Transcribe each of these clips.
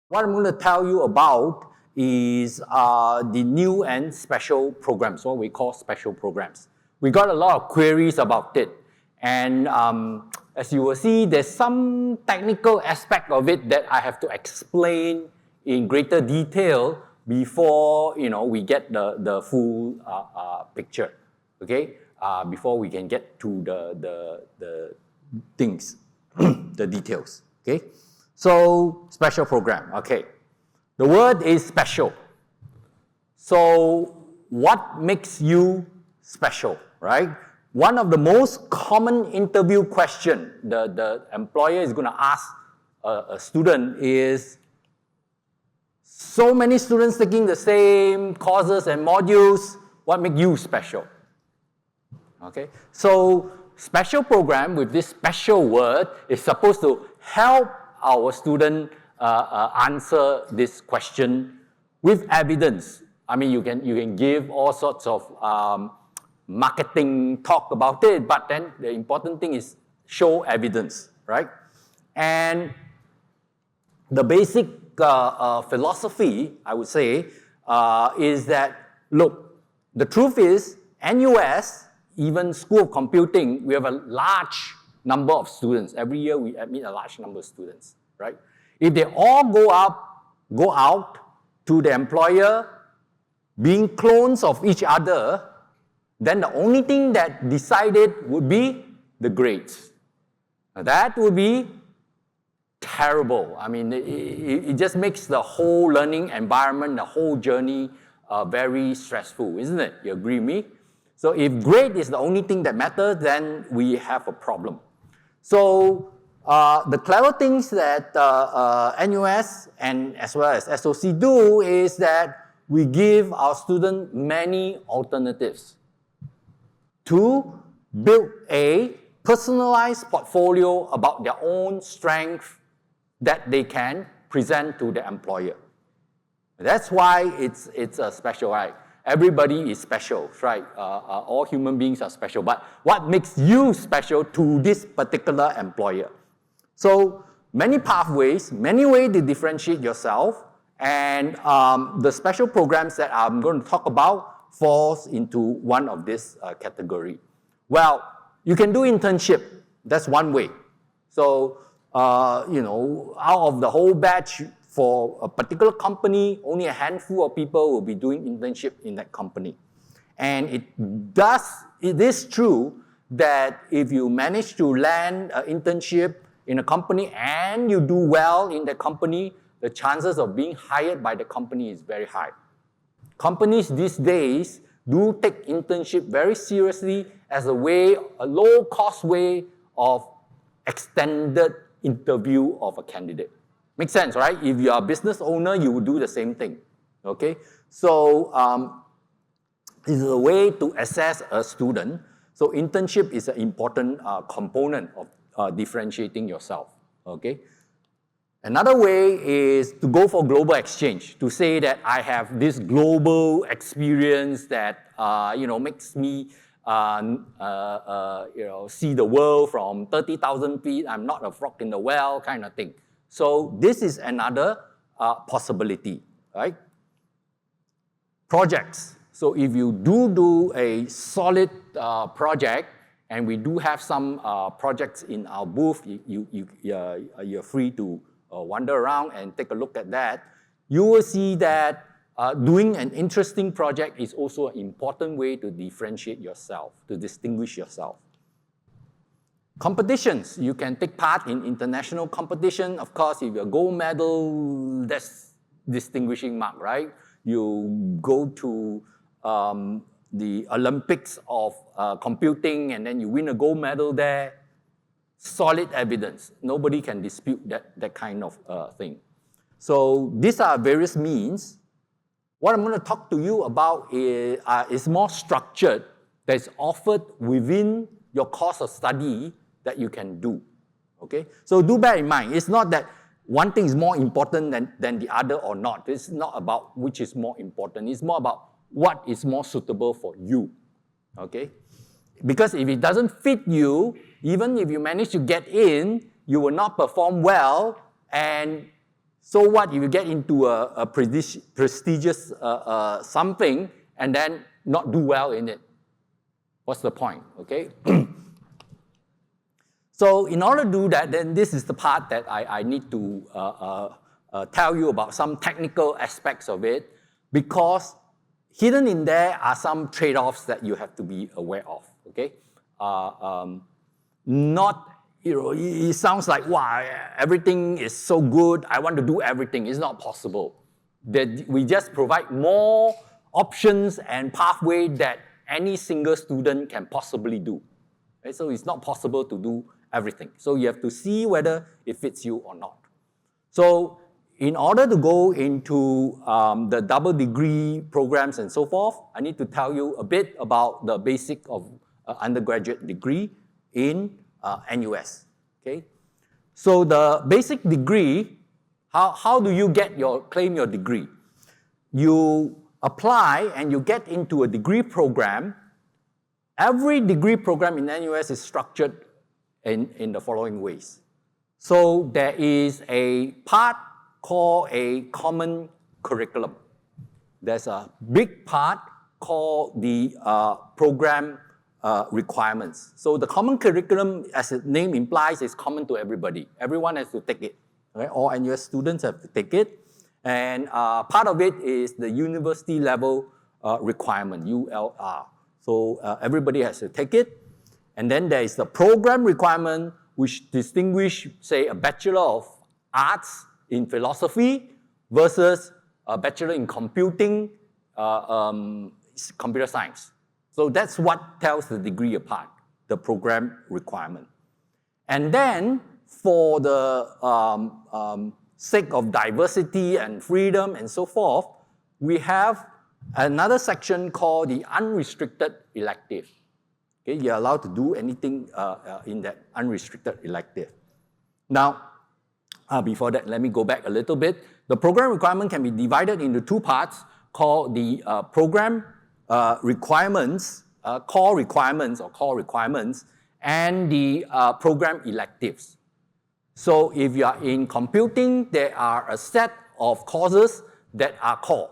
What I'm going to tell you about is the new and special programs, what we call special programs. We got a lot of queries about it. And as you will see, there's some technical aspect of it that I have to explain in greater detail before we get the full picture, okay? Before we can get to the things, the details, okay? So, special program, okay. The word is special. So, what makes you special, right? One of the most common interview question the employer is going to ask a student is, so many students taking the same courses and modules, what makes you special? Okay, so special program with this special word is supposed to help our student answer this question with evidence. I mean, you can give all sorts of marketing talk about it, but then the important thing is show evidence, right? And the basic philosophy, I would say, is that, look, the truth is, NUS, even School of Computing, we have a large number of students. Every year we admit a large number of students, right? If they all go out to the employer being clones of each other, then the only thing that decided would be the grades. Now, that would be terrible. I mean, it just makes the whole learning environment, the whole journey very stressful, isn't it? You agree with me? So if grade is the only thing that matters, then we have a problem. So the clever things that NUS and as well as SOC do is that we give our students many alternatives to build a personalized portfolio about their own strength that they can present to the employer. That's why it's a special, right? Everybody is special, right? All human beings are special. But what makes you special to this particular employer? So many pathways, many ways to differentiate yourself, and the special programs that I'm going to talk about falls into one of this category. Well, you can do internship. That's one way. So, out of the whole batch, for a particular company, only a handful of people will be doing internship in that company. And it is true that if you manage to land an internship in a company and you do well in the company, the chances of being hired by the company is very high. Companies these days do take internship very seriously as a low-cost way of extended interview of a candidate. Makes sense, right? If you are a business owner, you will do the same thing, okay? So it's a way to assess a student. So internship is an important component of differentiating yourself, okay? Another way is to go for global exchange, to say that I have this global experience that makes me see the world from 30,000 feet. I'm not a frog in the well, kind of thing. So this is another possibility, right? Projects. So if you do a solid project, and we do have some projects in our booth, you're free to wander around and take a look at that. You will see that doing an interesting project is also an important way to differentiate yourself, to distinguish yourself. Competitions, you can take part in international competition. Of course, if you're a gold medal, that's distinguishing mark, right? You go to the Olympics of computing and then you win a gold medal there. Solid evidence. Nobody can dispute that kind of thing. So these are various means. What I'm going to talk to you about is more structured, that is offered within your course of study that you can do, okay? So do bear in mind, it's not that one thing is more important than the other or not. It's not about which is more important. It's more about what is more suitable for you, okay? Because if it doesn't fit you, even if you manage to get in, you will not perform well, and So what if you get into a prestigious something and then not do well in it? What's the point, okay? So in order to do that, then this is the part that I need to tell you about some technical aspects of it, because hidden in there are some trade-offs that you have to be aware of, okay? It sounds like, wow, everything is so good, I want to do everything. It's not possible. That we just provide more options and pathway that any single student can possibly do. Right? So it's not possible to do everything. So you have to see whether it fits you or not. So in order to go into the double degree programs and so forth, I need to tell you a bit about the basic of undergraduate degree in NUS, okay? So the basic degree, how do you claim your degree? You apply and you get into a degree program. Every degree program in NUS is structured in the following ways. So there is a part called a common curriculum. There's a big part called the program requirements. So the common curriculum, as the name implies, is common to everybody. Everyone has to take it. Okay? All NUS students have to take it. And part of it is the university level requirement, ULR. So everybody has to take it. And then there is the program requirement, which distinguish, say, a Bachelor of Arts in Philosophy versus a Bachelor in Computing, Computer Science. So that's what tells the degree apart, the program requirement. And then for the sake of diversity and freedom and so forth, we have another section called the unrestricted elective. Okay, you're allowed to do anything in that unrestricted elective. Now, before that, let me go back a little bit. The program requirement can be divided into two parts called the program requirements, core requirements, and the program electives. So if you are in computing, there are a set of courses that are core.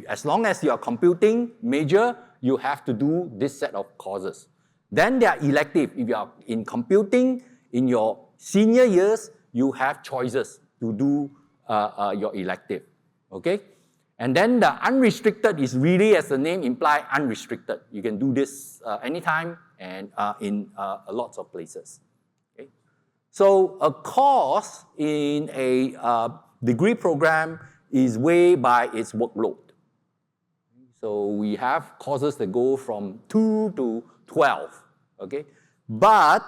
As long as you are computing major, you have to do this set of courses. Then there are elective. If you are in computing, in your senior years, you have choices to do your elective, okay? And then the unrestricted is really, as the name implies, unrestricted. You can do this anytime and in lots of places, okay? So a course in a degree program is weighed by its workload. So we have courses that go from 2 to 12, okay? But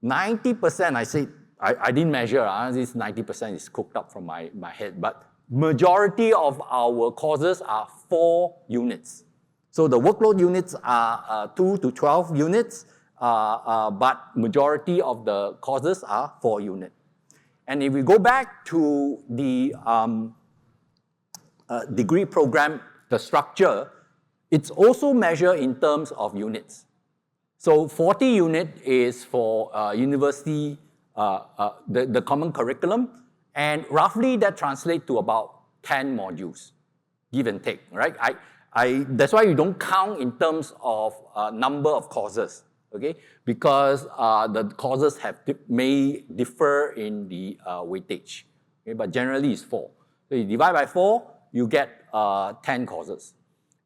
90%, I didn't measure, this 90% is cooked up from my head, but majority of our courses are 4 units. So the workload units are 2 to 12 units, but majority of the courses are 4 units. And if we go back to the degree program, the structure, it's also measured in terms of units. So 40 unit is for university, the common curriculum, and roughly that translates to about 10 modules, give and take, right? That's why you don't count in terms of number of courses, okay? Because the courses may differ in the weightage, okay? But generally it's 4. So you divide by 4, you get 10 courses.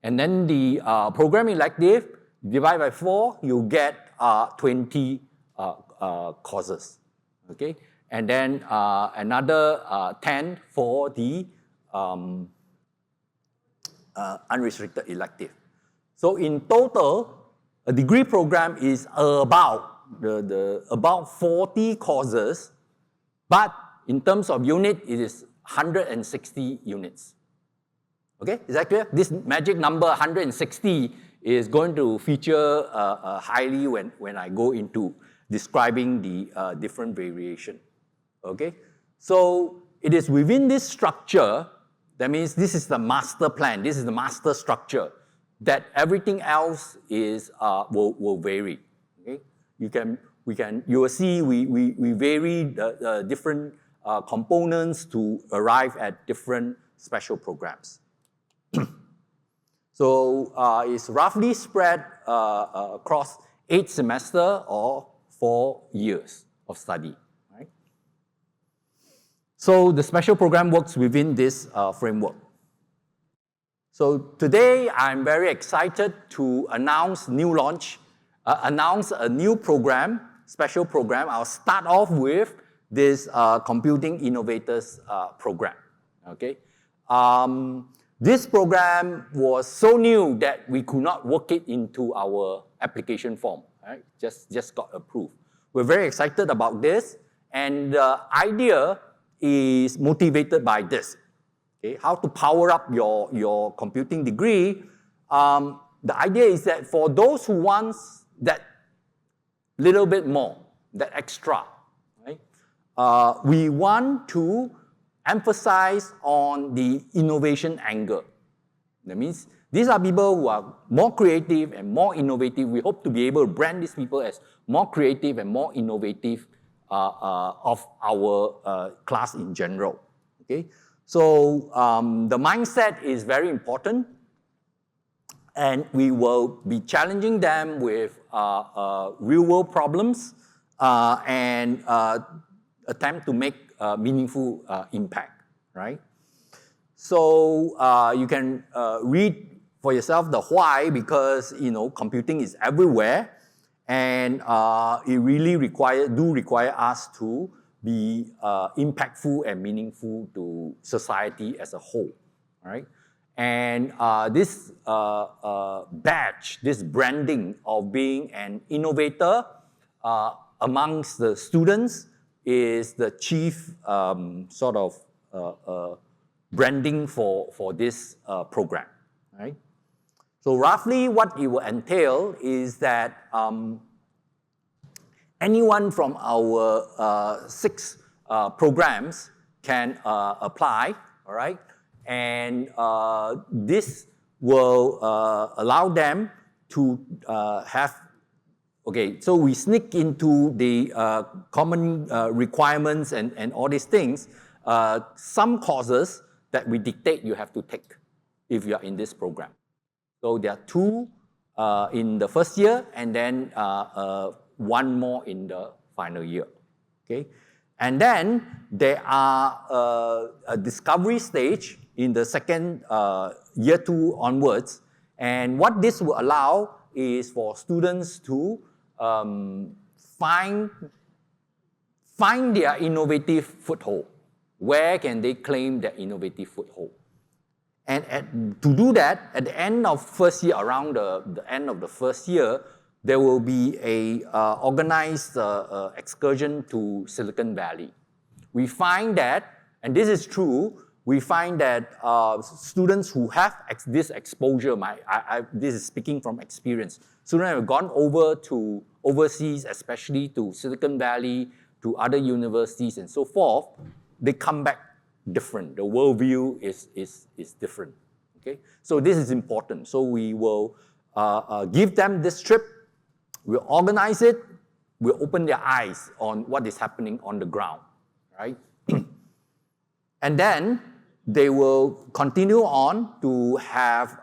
And then the program elective, divide by 4, you get 20 courses, okay? And then another 10 for the unrestricted elective. So in total, a degree program is about about 40 courses, but in terms of unit, it is 160 units. Okay, is that clear? This magic number 160 is going to feature highly when I go into describing the different variation. Okay, so it is within this structure, that means this is the master plan, this is the master structure, that everything else is will vary. Okay, you will see we vary the different components to arrive at different special programs. So it's roughly spread across 8 semesters or 4 years of study. Right? So the special program works within this framework. So today I'm very excited to announce a new program, special program. I'll start off with this Computing Innovators program. Okay. This program was so new that we could not work it into our application form, right? Just got approved. We're very excited about this, and the idea is motivated by this. Okay? How to power up your computing degree. The idea is that for those who want that little bit more, that extra, right? We want to emphasize on the innovation angle. That means these are people who are more creative and more innovative. We hope to be able to brand these people as more creative and more innovative of our class in general. Okay? So the mindset is very important, and we will be challenging them with real-world problems and attempt to make meaningful impact, right? So you can read for yourself the why, because computing is everywhere, and it really require us to be impactful and meaningful to society as a whole, right? And this badge, this branding of being an innovator amongst the students is the chief branding for this program, right? So roughly what it will entail is that anyone from our 6 programs can apply, all right? And this will allow them to have, okay, so we sneak into the common requirements and all these things. Some courses that we dictate you have to take if you are in this program. So there are 2 in the first year, and then 1 more in the final year. Okay, and then there are a discovery stage in the second year 2 onwards, and what this will allow is for students to find their innovative foothold. Where can they claim their innovative foothold? And to do that, at the end of first year, around the end of the first year, there will be a organized excursion to Silicon Valley. We find that, and this is true, we find that students who have this exposure, this is speaking from experience, students have gone over to overseas, especially to Silicon Valley, to other universities and so forth, they come back different. The worldview is different. Okay? So this is important. So we will give them this trip, we'll organize it, we'll open their eyes on what is happening on the ground, right? And then they will continue on to have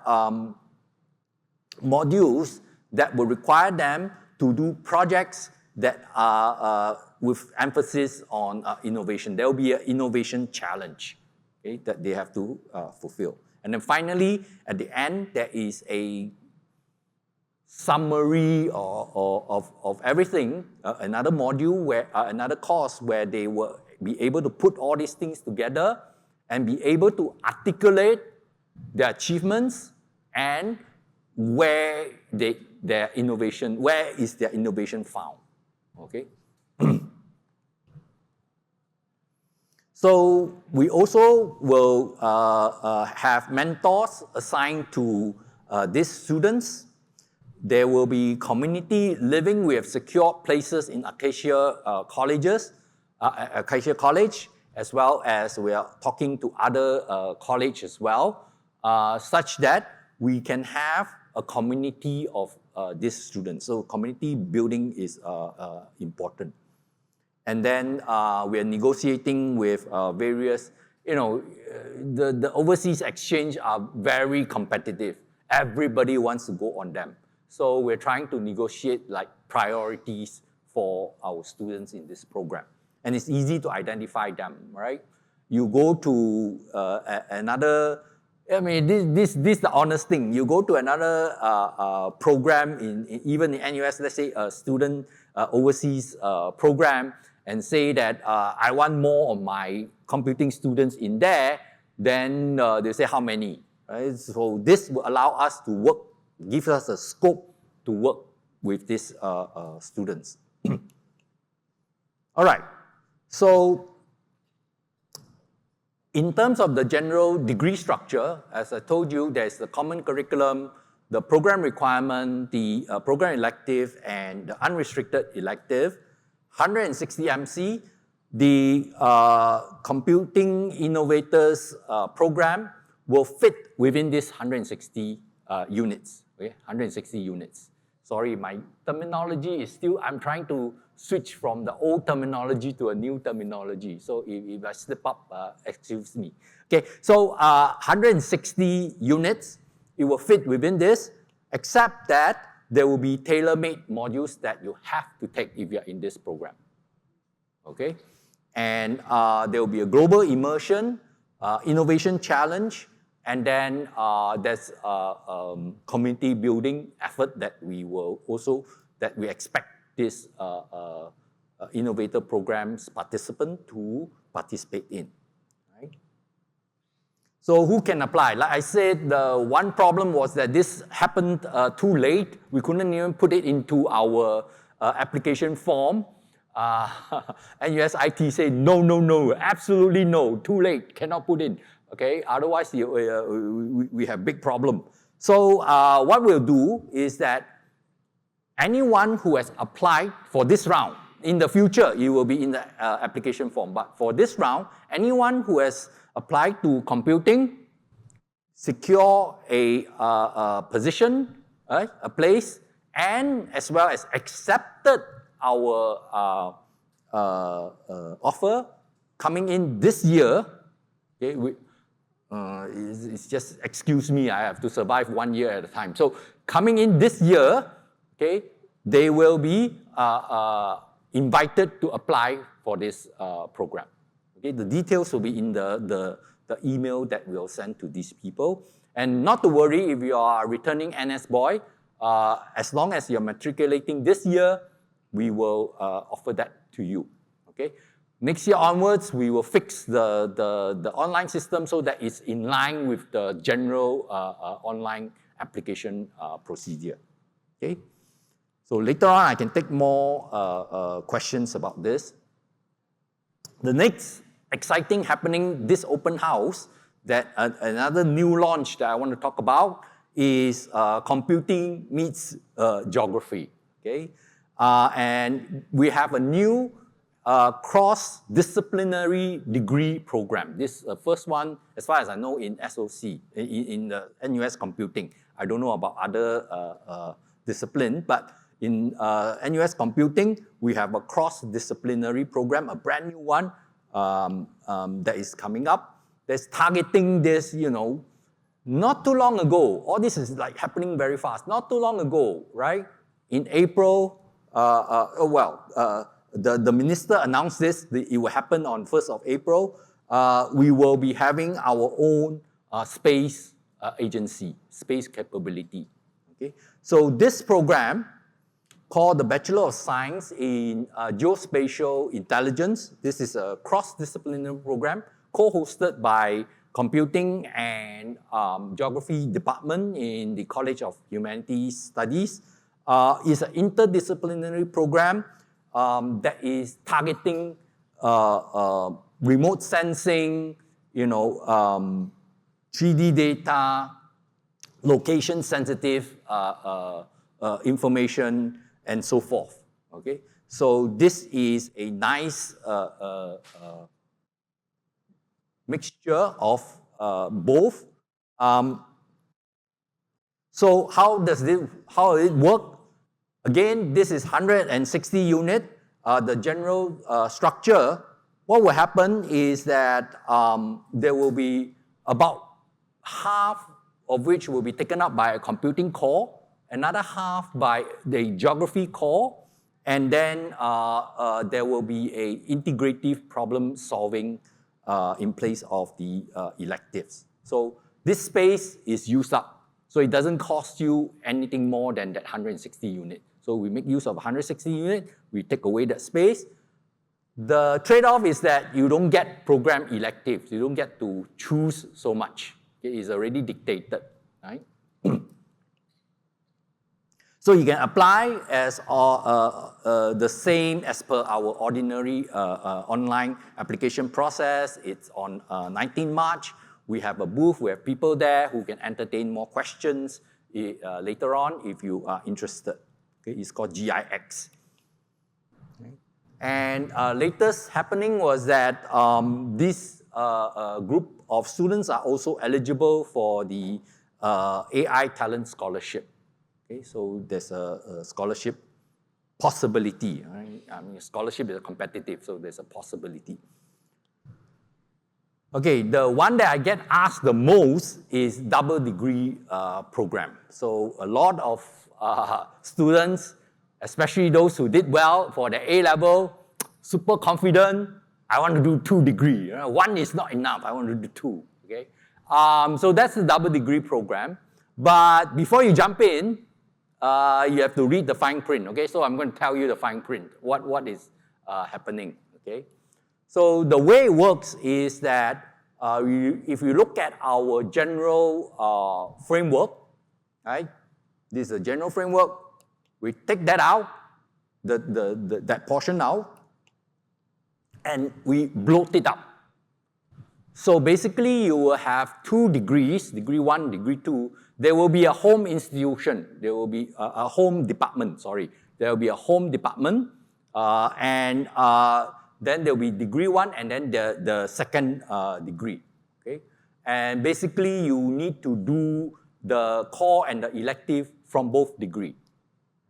modules that will require them to do projects that are with emphasis on innovation. There will be an innovation challenge, okay, that they have to fulfill. And then finally, at the end, there is a summary of everything, another module, where another course where they will be able to put all these things together and be able to articulate their achievements and where is their innovation found, okay? So we also will have mentors assigned to these students. There will be community living. We have secured places in Acacia College, as well as we are talking to other colleges as well, such that we can have a community of these students. So community building is important. And then we are negotiating with various, the overseas exchange are very competitive. Everybody wants to go on them. So we're trying to negotiate like priorities for our students in this program. And it's easy to identify them, right? You go to another, this is the honest thing. You go to another program even in NUS, let's say a student overseas program, and say that I want more of my computing students in there, then they say how many, right? So this will allow us to work, give us a scope to work with these students. All right, so in terms of the general degree structure, as I told you, there's the common curriculum, the program requirement, the program elective, and the unrestricted elective. 160 MC, the Computing Innovators program will fit within this 160 units, okay? 160 units. Sorry, my terminology is still, I'm trying to switch from the old terminology to a new terminology. So if I slip up, excuse me. Okay, so 160 units, it will fit within this, except that there will be tailor-made modules that you have to take if you're in this program, okay? And there will be a global immersion, innovation challenge, and then there's community building effort that we will also, that we expect this innovator programs participant to participate in, right? So who can apply? Like I said, the one problem was that this happened too late. We couldn't even put it into our application form. NUS IT said, no, absolutely no, too late, cannot put in. Okay, otherwise we have big problem. So what we'll do is that anyone who has applied for this round, in the future, it will be in the application form. But for this round, anyone who has applied to computing, secure a position, right, a place, and as well as accepted our offer coming in this year. Okay, it's just, excuse me, I have to survive 1 year at a time. So coming in this year, okay, they will be invited to apply for this program. Okay, the details will be in the email that we'll send to these people. And not to worry if you are a returning NS boy, as long as you're matriculating this year, we will offer that to you. Okay. Next year onwards, we will fix the online system so that it's in line with the general online application procedure. Okay. So later on, I can take more questions about this. The next exciting happening this open house, that another new launch that I want to talk about is computing meets geography. Okay, and we have a new cross-disciplinary degree program. This first one, as far as I know, in SOC, in the NUS Computing. I don't know about other discipline, but in NUS Computing, we have a cross-disciplinary program, a brand new one that is coming up. That's targeting this, not too long ago. All this is like happening very fast. Not too long ago, right? In April, the minister announced this. It will happen on 1st of April. We will be having our own space agency, space capability. Okay, so this program called the Bachelor of Science in Geospatial Intelligence. This is a cross-disciplinary program co-hosted by Computing and Geography Department in the College of Humanities Studies. It's an interdisciplinary program that is targeting remote sensing, 3D data, location-sensitive information, and so forth. Okay, so this is a nice mixture of both. So how does it work? Again, this is 160 unit. the general structure, what will happen is that there will be about half of which will be taken up by a computing core, another half by the geography core, and then there will be a integrative problem solving in place of the electives. So this space is used up. So it doesn't cost you anything more than that 160 unit. So we make use of 160 unit, we take away that space. The trade-off is that you don't get program electives. You don't get to choose so much. It is already dictated, right? So you can apply as the same as per our ordinary online application process. It's on 19 March. We have a booth. We have people there who can entertain more questions later on if you are interested. Okay, it's called GIX. Okay. And latest happening was that this group of students are also eligible for the AI Talent Scholarship. Okay, so there's a scholarship possibility. Right? I mean, scholarship is competitive, so there's a possibility. Okay, the one that I get asked the most is double degree program. So a lot of students, especially those who did well for the A level, super confident, I want to do 2 degrees. One is not enough, I want to do 2. Okay? So that's the double degree program. But before you jump in, you have to read the fine print. Okay, so I'm going to tell you the fine print, what is happening. Okay, so the way it works is that if you look at our general framework, right? This is a general framework. We take that out, that portion out, and we bloat it up. So basically, you will have 2 degrees, degree 1, degree 2. There will be a home institution. There will be a home department, sorry. There will be a home department, and then there will be degree 1 and then the second degree, okay? And basically, you need to do the core and the elective from both degree,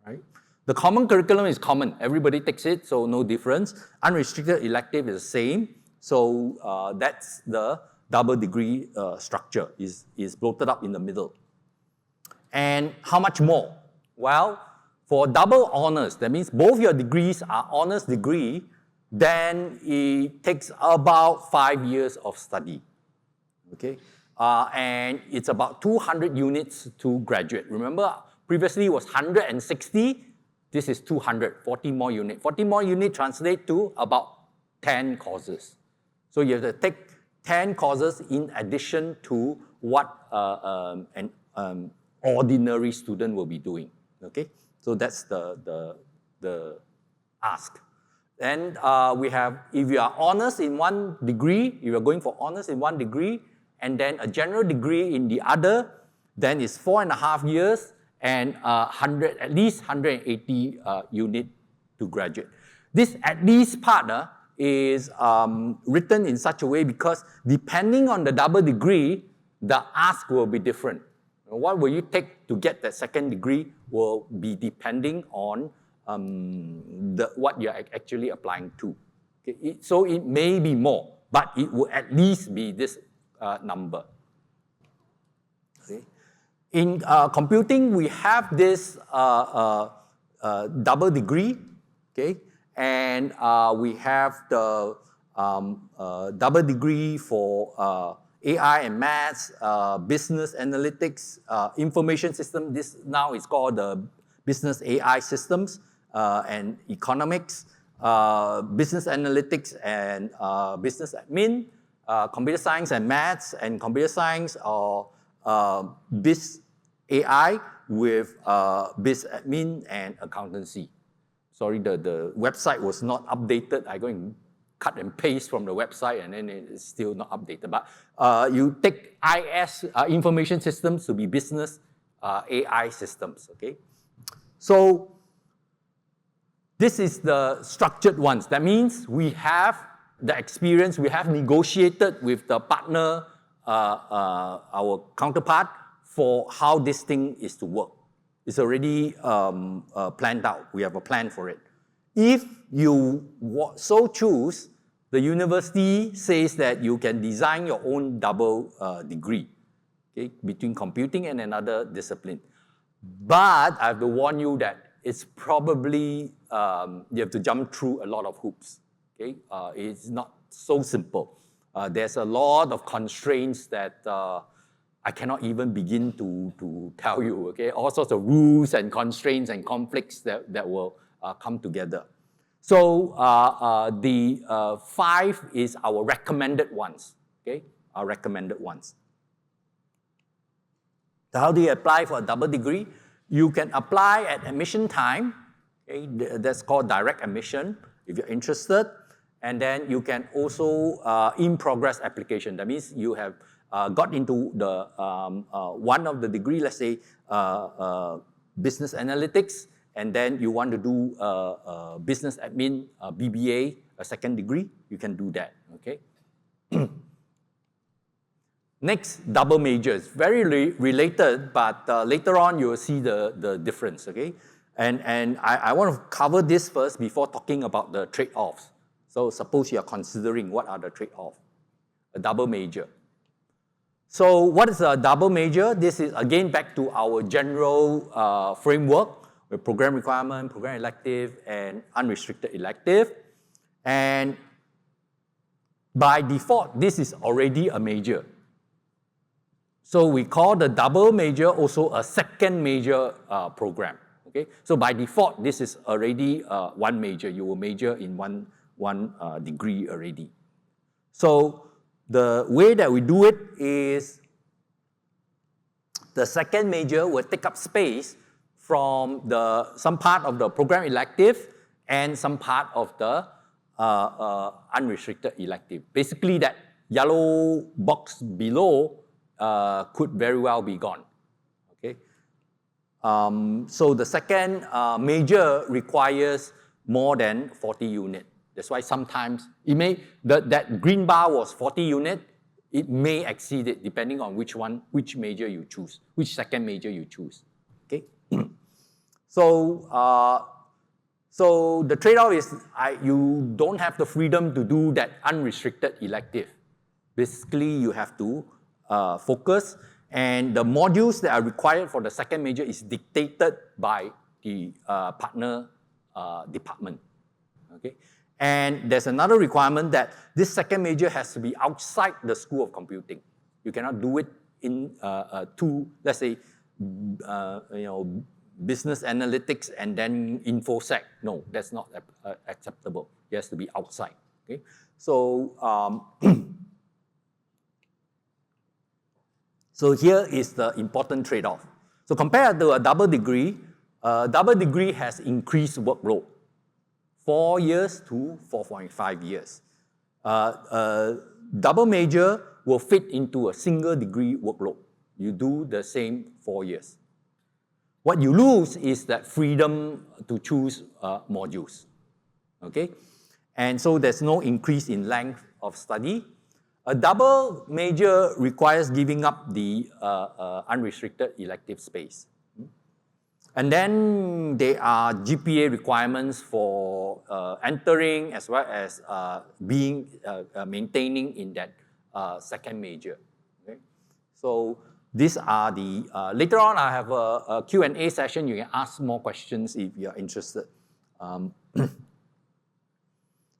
right? The common curriculum is common. Everybody takes it, so no difference. Unrestricted elective is the same. So that's the double degree structure is bloated up in the middle. And how much more? Well, for double honors, that means both your degrees are honors degree, then it takes about 5 years of study, okay? And it's about 200 units to graduate. Remember, previously it was 160, this is 200, 40 more units. 40 more units translate to about 10 courses. So you have to take 10 courses in addition to what an ordinary student will be doing, okay? So that's the ask. And we have, if you are honors in 1 degree, if you are going for honors in 1 degree, and then a general degree in the other, then it's 4.5 years and at least 180 unit to graduate. This at least part is written in such a way because depending on the double degree, the ask will be different. What will you take to get that second degree will be depending on what you're actually applying to. Okay? So it may be more, but it will at least be this number. Okay? In computing, we have this double degree, okay? And we have the double degree for AI and maths, business analytics, information system. This now is called the business AI systems and economics, business analytics and business admin, computer science and maths, and computer science or biz AI with biz admin and accountancy. Sorry, the website was not updated. I go and cut and paste from the website and then it's still not updated. But you take IS, information systems, to be business AI systems, okay? So this is the structured ones. That means we have the experience, we have negotiated with the partner, our counterpart, for how this thing is to work. It's already planned out. We have a plan for it. If you so choose, the university says that you can design your own double degree, okay, between computing and another discipline. But I have to warn you that it's probably, you have to jump through a lot of hoops, okay? It's not so simple. There's a lot of constraints that I cannot even begin to tell you, okay? All sorts of rules and constraints and conflicts that will come together. So the 5 is our recommended ones, okay? Our recommended ones. So how do you apply for a double degree? You can apply at admission time, okay? That's called direct admission if you're interested. And then you can also in-progress application. That means you have got into the one of the degree, let's say business analytics, and then you want to do business admin, BBA, a second degree, you can do that, okay? Next, double majors, very related, but later on you will see the difference, okay? And I want to cover this first before talking about the trade-offs. So suppose you are considering what are the trade-offs. A double major. So what is a double major? This is again back to our general framework with program requirement, program elective, and unrestricted elective. And by default, this is already a major. So we call the double major also a second major program. Okay? So by default, this is already one major. You will major in one degree already. So the way that we do it is the second major will take up space from some part of the program elective and some part of the unrestricted elective. Basically, that yellow box below could very well be gone. Okay. So the second major requires more than 40 units. That's why sometimes it may that green bar was 40 units. It may exceed it depending on which major you choose, which second major you choose. Okay. So so the trade-off is you don't have the freedom to do that unrestricted elective. Basically, you have to focus, and the modules that are required for the second major is dictated by the partner department. Okay, and there's another requirement that this second major has to be outside the School of Computing. You cannot do it in let's say, business analytics and then InfoSec. No, that's not acceptable. It has to be outside. Okay, so so here is the important trade-off. So compared to a double degree has increased workload, 4 years to 4.5 years. Double major will fit into a single degree workload. You do the same 4 years. What you lose is that freedom to choose modules. Okay? And so there's no increase in length of study. A double major requires giving up the unrestricted elective space. And then there are GPA requirements for entering as well as maintaining in that second major. Okay? So these are the, later on I have a Q&A session. You can ask more questions if you're interested. So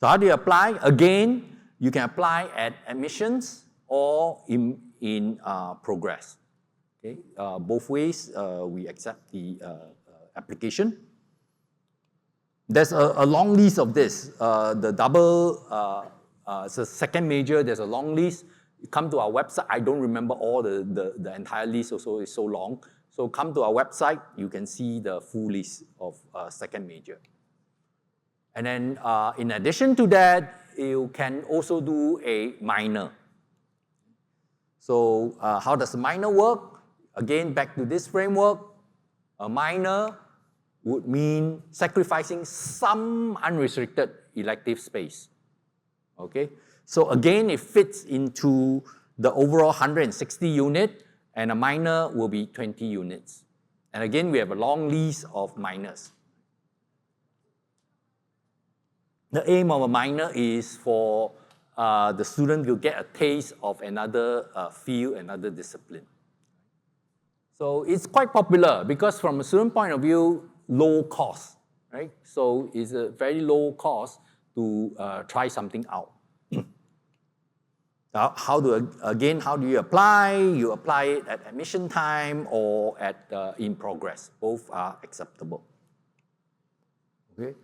how do you apply? Again, you can apply at admissions or in progress. Okay? Both ways, we accept the application. There's a long list of this. The double, so second major, there's a long list. You come to our website. I don't remember all the entire list, also it's so long. So come to our website, you can see the full list of second major. And then in addition to that, you can also do a minor. So how does a minor work? Again, back to this framework. A minor would mean sacrificing some unrestricted elective space. Okay? So again, it fits into the overall 160 unit, and a minor will be 20 units. And again, we have a long list of minors. the aim of a minor is for the student to get a taste of another field, another discipline. So it's quite popular because from a student point of view, low cost, right? So it's a very low cost to try something out. How do you apply? You apply it at admission time or at in progress. Both are acceptable. Okay,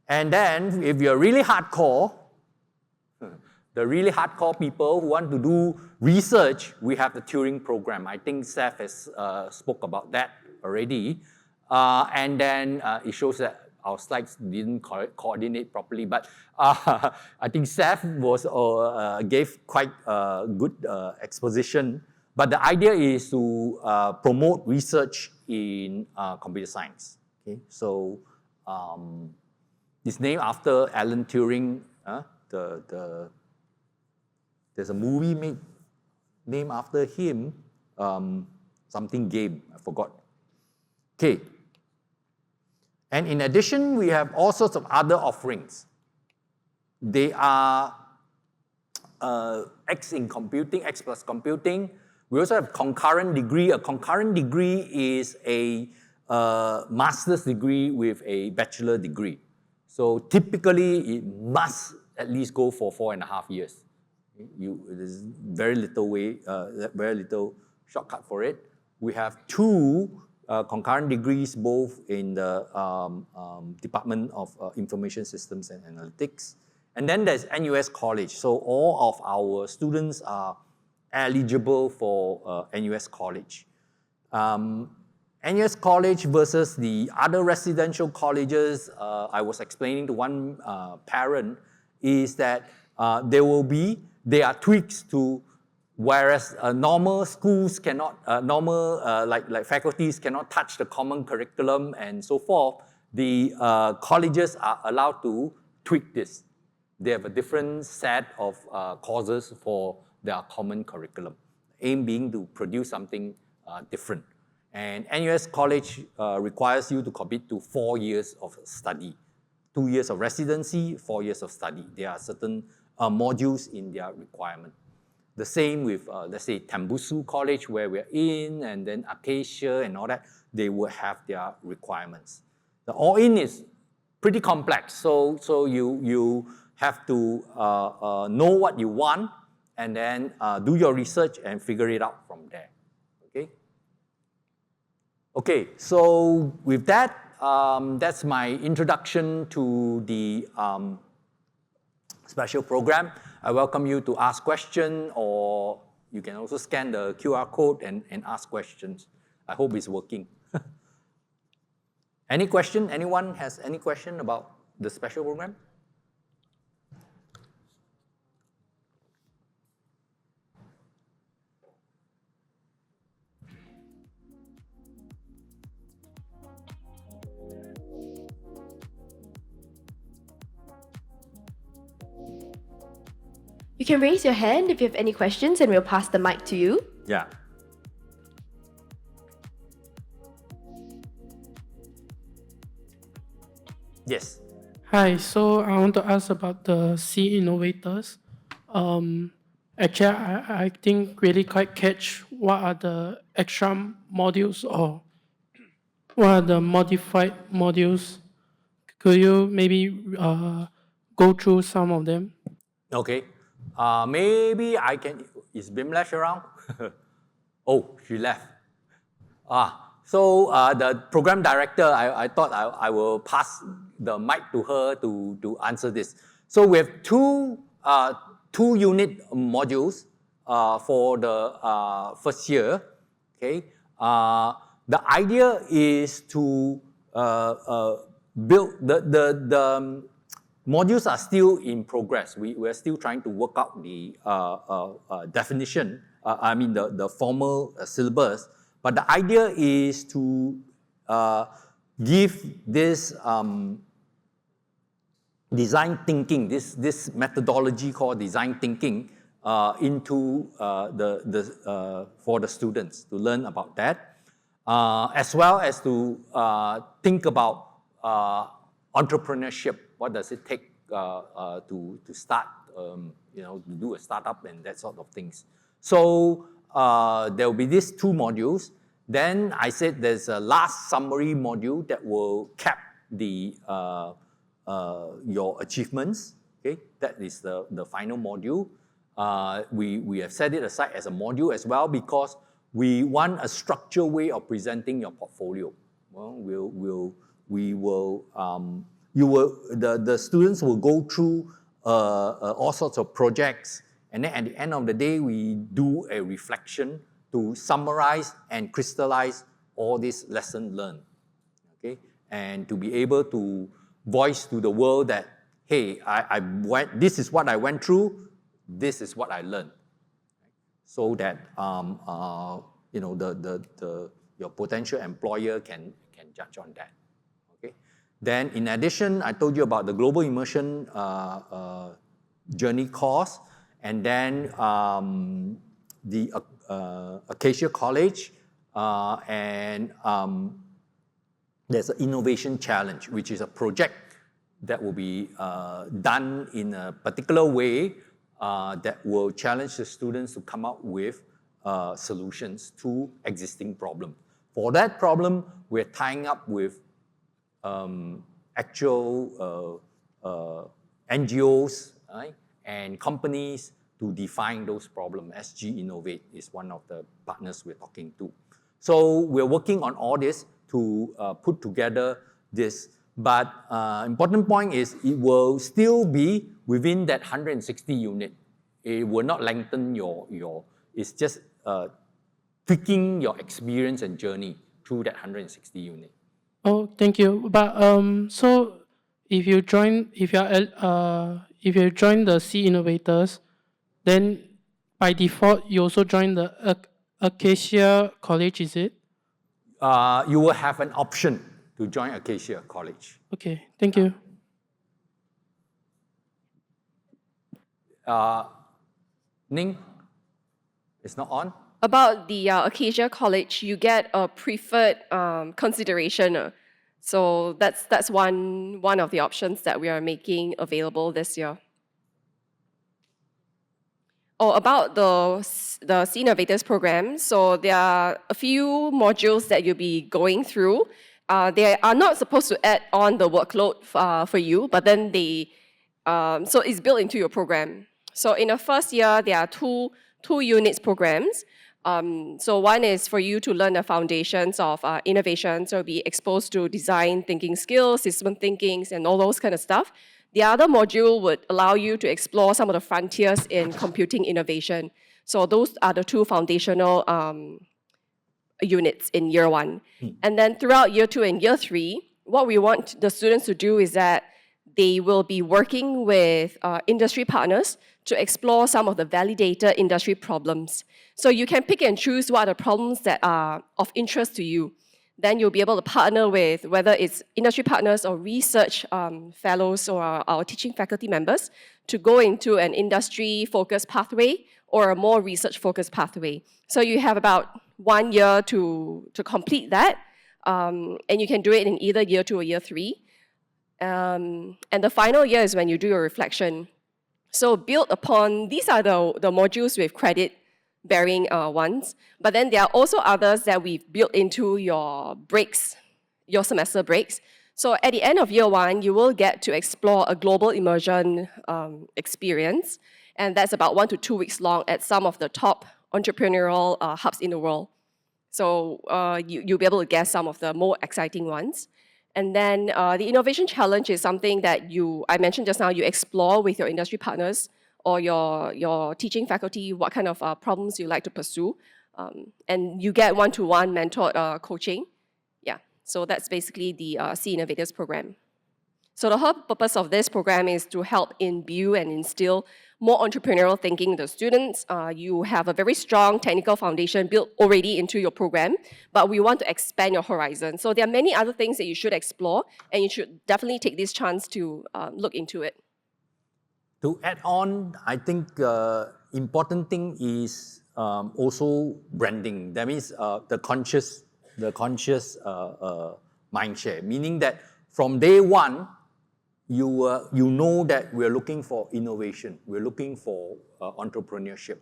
and then if you're really hardcore, the really hardcore people who want to do research, we have the Turing program. I think Seth has spoke about that already. And then it shows that our slides didn't coordinate properly, but I think Seth gave quite good exposition. But the idea is to promote research in computer science. Okay, so it's named after Alan Turing. There's a movie named after him, something game, I forgot. Okay. And in addition, we have all sorts of other offerings. They are X in computing, X plus computing. We also have concurrent degree. A concurrent degree is a master's degree with a bachelor degree. So typically, it must at least go for 4.5 years. There's very little shortcut for it. We have 2 concurrent degrees, both in the Department of Information Systems and Analytics. And then there's NUS College. So all of our students are eligible for NUS College. NUS College versus the other residential colleges, I was explaining to one parent, is that there are tweaks to. Whereas normal schools cannot, like faculties cannot touch the common curriculum and so forth, the colleges are allowed to tweak this. They have a different set of courses for their common curriculum, aim being to produce something different. And NUS College requires you to commit to 4 years of study, 2 years of residency, 4 years of study. There are certain modules in their requirement. The same with, let's say, Tembusu College, where we're in, and then Acacia and all that, they will have their requirements. The all-in is pretty complex, so you have to know what you want, and then do your research and figure it out from there, okay? Okay, so with that, that's my introduction to the special program. I welcome you to ask questions, or you can also scan the QR code and ask questions. I hope it's working. Any question? Anyone has any question about the special program? You can raise your hand if you have any questions and we'll pass the mic to you. Yeah. Yes. Hi, so I want to ask about the C Innovators. Actually, I didn't really quite catch what are the extra modules or what are the modified modules. Could you maybe go through some of them? Okay. Maybe I can. Is Bimlesh around? Oh, she left. So the program director, I thought I will pass the mic to her to answer this. So we have two unit modules for the first year. Okay. The idea is to build the modules are still in progress. We're still trying to work out the definition, the formal syllabus. But the idea is to give this design thinking, this methodology called design thinking, into for the students to learn about that, as well as to think about entrepreneurship. What does it take to start, to do a startup and that sort of things. So there will be these 2 modules. Then I said there's a last summary module that will cap the your achievements. Okay, that is the final module. We have set it aside as a module as well because we want a structured way of presenting your portfolio. Well, the students will go through all sorts of projects, and then at the end of the day, we do a reflection to summarize and crystallize all this lesson learned. Okay, and to be able to voice to the world that, hey, this is what I went through, this is what I learned, so that your potential employer can judge on that. Okay. Then, in addition, I told you about the global immersion journey course, and then the Acacia College, and there's an innovation challenge, which is a project that will be done in a particular way that will challenge the students to come up with solutions to existing problems. For that problem, we're tying up with actual NGOs, right, and companies to define those problems. SG Innovate is one of the partners we're talking to. So we're working on all this to put together this. But important point is it will still be within that 160 unit. It will not lengthen it's just tweaking your experience and journey through that 160 unit. Oh, thank you. But so if you join the C Innovators, then by default you also join the Acacia College, is it? You will have an option to join Acacia College. Okay, thank you. Ning? It's not on? About the Acacia College, you get a preferred consideration. So that's one of the options that we are making available this year. Oh, about the C Innovators program, so there are a few modules that you'll be going through. They are not supposed to add on the workload for you, but then so it's built into your program. So in the first year, there are two units programs. So one is for you to learn the foundations of innovation, so be exposed to design thinking skills, system thinkings, and all those kind of stuff. The other module would allow you to explore some of the frontiers in computing innovation. So those are the 2 foundational units in year 1. And then throughout year 2 and year 3, what we want the students to do is that they will be working with industry partners to explore some of the validated industry problems. So you can pick and choose what are the problems that are of interest to you. Then you'll be able to partner with whether it's industry partners or research fellows or our teaching faculty members to go into an industry-focused pathway or a more research-focused pathway. So you have about 1 year to complete that, and you can do it in either year 2 or year 3. And the final year is when you do your reflection. So built upon, these are the modules with credit-bearing ones, but then there are also others that we've built into your breaks, your semester breaks. So at the end of year 1, you will get to explore a global immersion experience, and that's about 1 to 2 weeks long at some of the top entrepreneurial hubs in the world. So you'll be able to guess some of the more exciting ones. And then the innovation challenge is something that I mentioned just now, you explore with your industry partners or your teaching faculty what kind of problems you like to pursue. And you get one-to-one mentored coaching. Yeah, so that's basically the C Innovators program. So the whole purpose of this program is to help imbue and instill more entrepreneurial thinking in the students. You have a very strong technical foundation built already into your program, but we want to expand your horizon. So there are many other things that you should explore, and you should definitely take this chance to look into it. To add on, I think important thing is also branding. That means the conscious mindshare, meaning that from day 1, you know that we're looking for innovation, we're looking for entrepreneurship,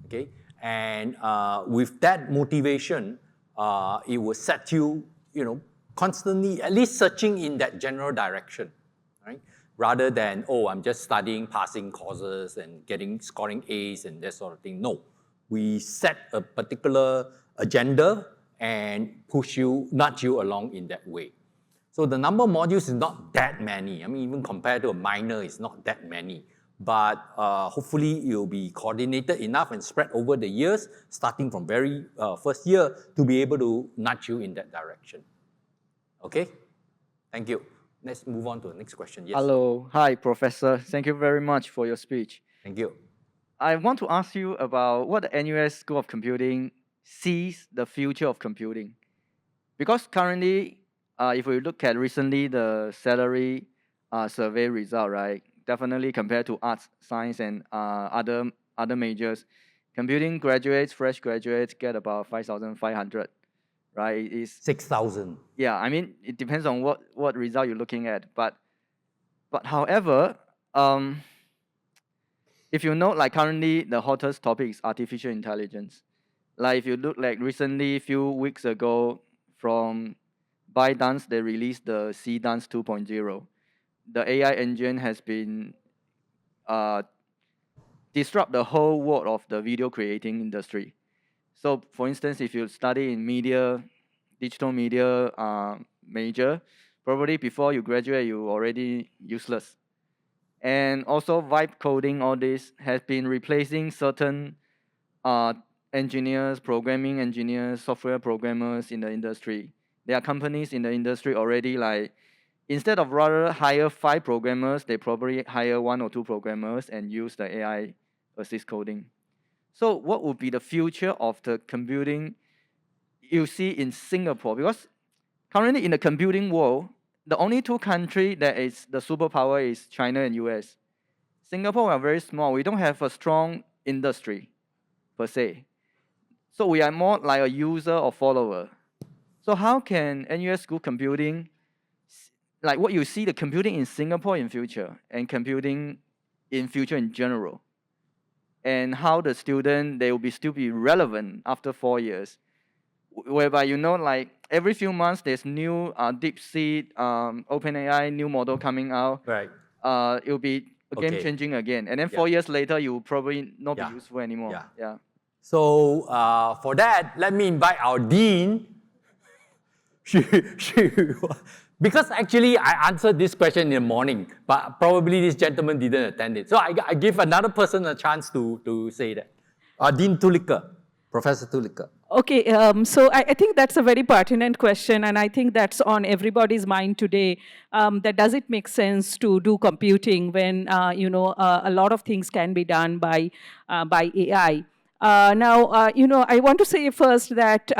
okay? And with that motivation, it will set you, constantly, at least searching in that general direction, right? Rather than, oh, I'm just studying, passing courses and scoring A's and that sort of thing. No, we set a particular agenda and nudge you along in that way. So the number of modules is not that many. I mean, even compared to a minor, it's not that many. But hopefully it will be coordinated enough and spread over the years, starting from very first year, to be able to nudge you in that direction. Okay? Thank you. Let's move on to the next question. Yes. Hello. Hi, Professor. Thank you very much for your speech. Thank you. I want to ask you about what the NUS School of Computing sees the future of computing. Because currently, if we look at recently the salary survey result, right? Definitely compared to arts, science, and other majors, computing graduates, fresh graduates get about 5,500, right? It's 6,000. Yeah, I mean, it depends on what result you're looking at. But however, if you know, like currently the hottest topic is artificial intelligence. Like if you look like recently, a few weeks ago, from ByteDance, they released the C-Dance 2.0. The AI engine has been disrupt the whole world of the video creating industry. So for instance, if you study in media, digital media major, probably before you graduate, you're already useless. And also vibe coding, all this has been replacing certain engineers, programming engineers, software programmers in the industry. There are companies in the industry already like, instead of rather hire 5 programmers, they probably hire 1 or 2 programmers and use the AI assist coding. So what would be the future of the computing you see in Singapore? Because currently in the computing world, the only 2 countries that is the superpower is China and US. Singapore are very small. We don't have a strong industry per se. So we are more like a user or follower. So how can NUS School Computing, like what you see the computing in Singapore in future and computing in future in general, and how the student, they will still be relevant after 4 years, whereby like every few months there's new DeepSeek, OpenAI, new model coming out. Right. It will be game changing again. And then 4 years later, you will probably not be useful anymore. Yeah. So for that, let me invite our dean. Because actually I answered this question in the morning, but probably this gentleman didn't attend it. So I give another person a chance to say that. Dean Tulika, Professor Tulika. Okay, so I think that's a very pertinent question, and I think that's on everybody's mind today. That does it make sense to do computing when a lot of things can be done by AI? Now, I want to say first that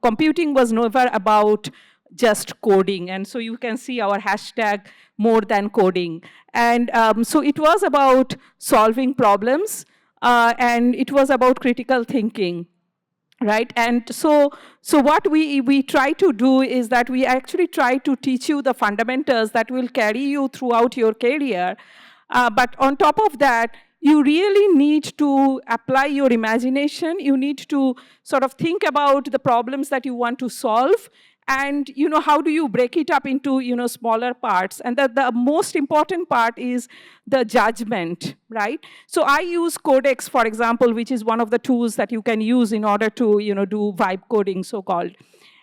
computing was never about just coding, and so you can see our hashtag more than coding, and so it was about solving problems, and it was about critical thinking. Right, and so what we try to do is that we actually try to teach you the fundamentals that will carry you throughout your career. But on top of that, you really need to apply your imagination. You need to sort of think about the problems that you want to solve, and how do you break it up into smaller parts. And the most important part is the judgment, right? So I use Codex, for example, which is one of the tools that you can use in order to do vibe coding, so-called.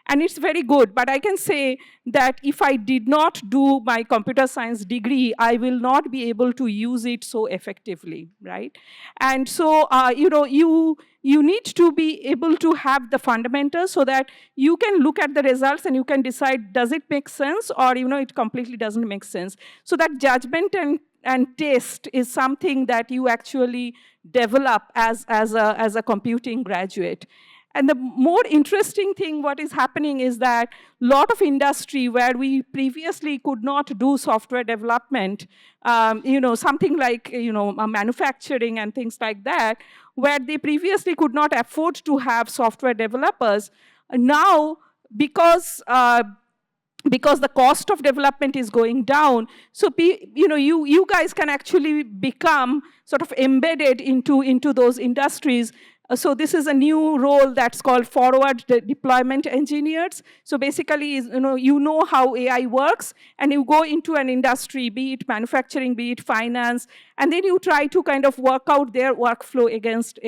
And it's very good, but I can say that if I did not do my computer science degree, I will not be able to use it so effectively, right? And so, you need to be able to have the fundamentals so that you can look at the results and you can decide, does it make sense, or it completely doesn't make sense. So that judgment and taste is something that you actually develop as a computing graduate. And the more interesting thing what is happening is that a lot of industry where we previously could not do software development, something like manufacturing and things like that, where they previously could not afford to have software developers, now because because the cost of development is going down. So, you guys can actually become sort of embedded into those industries. So this is a new role that's called forward deployment engineers. So basically, you know how AI works, and you go into an industry, be it manufacturing, be it finance, and then you try to kind of work out their workflow against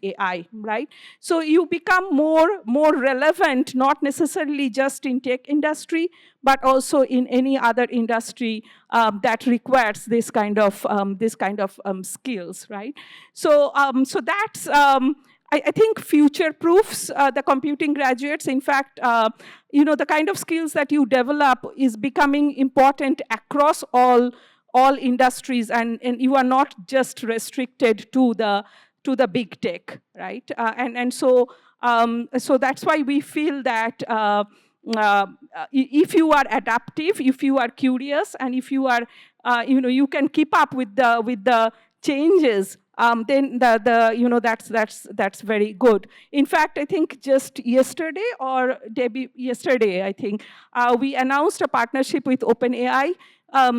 AI, right? So you become more relevant, not necessarily just in tech industry, but also in any other industry that requires this kind of skills, right? So that's I think future-proofs the computing graduates. In fact, the kind of skills that you develop is becoming important across all industries, and you are not just restricted to the big tech, right? So that's why we feel that if you are adaptive, if you are curious, and if you are, you can keep up with the changes, then that's very good. In fact, I think just yesterday, I think, we announced a partnership with OpenAI.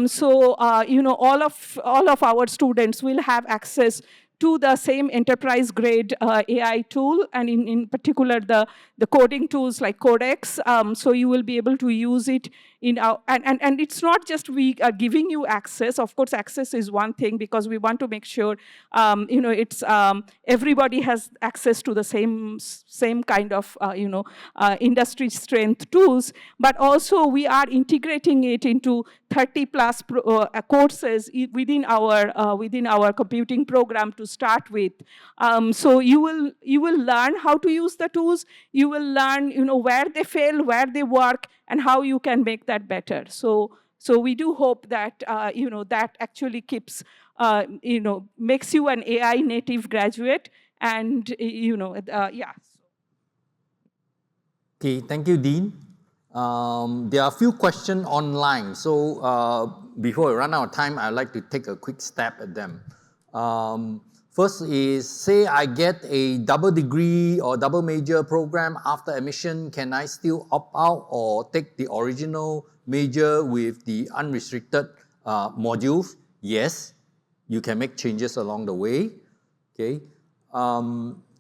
So all of our students will have access to the same enterprise-grade AI tool, and in particular the coding tools like Codex. So you will be able to use it in our, and it's not just we are giving you access. Of course, access is one thing, because we want to make sure it's everybody has access to the same kind of industry strength tools. But also we are integrating it into 30+ courses within our computing program to start with. So you will learn how to use the tools. You will learn where they fail, where they work, and how you can make that better. So we do hope that that actually keeps makes you an AI native graduate, and yeah. Okay, thank you, Dean. There are a few questions online, so before we run out of time, I'd like to take a quick stab at them. First is, say I get a double degree or double major program after admission, can I still opt out or take the original major with the unrestricted modules? Yes, you can make changes along the way. Okay.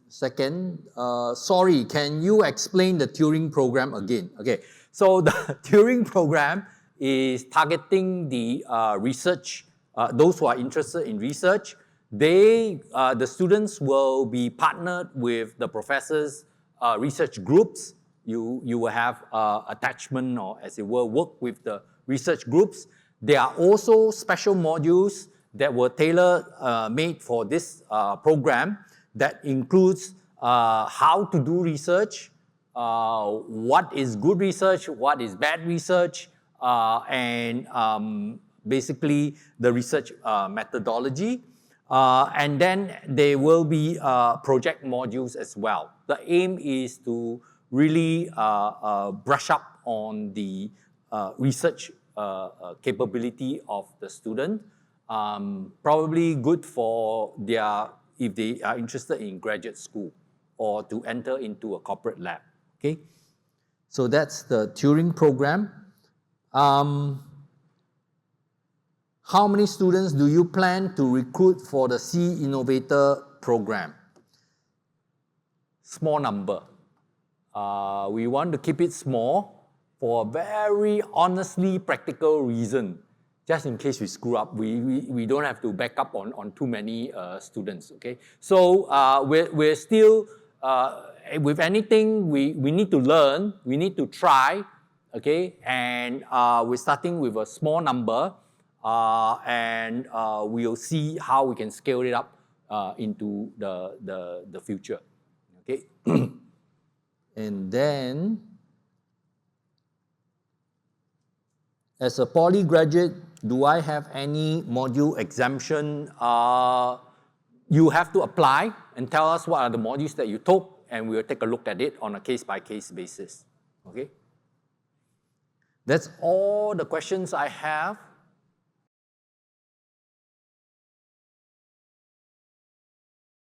Second, sorry, can you explain the Turing program again? Okay, so the Turing program is targeting the research, those who are interested in research. The students will be partnered with the professors' research groups. You will have attachment, or as it were, work with the research groups. There are also special modules that were tailor-made for this program that includes how to do research, what is good research, what is bad research, and basically the research methodology. And then there will be project modules as well. The aim is to really brush up on the research capability of the student. Probably good for if they are interested in graduate school or to enter into a corporate lab. Okay, so that's the Turing program. How many students do you plan to recruit for the C Innovator program? Small number. We want to keep it small for a very honestly practical reason. Just in case we screw up, we don't have to back up on too many students, okay? So we're still, with anything, we need to learn, we need to try, okay? And we're starting with a small number, and we'll see how we can scale it up into the future, okay? And then, as a poly graduate, do I have any module exemption? You have to apply and tell us what are the modules that you took, and we'll take a look at it on a case-by-case basis, okay? That's all the questions I have.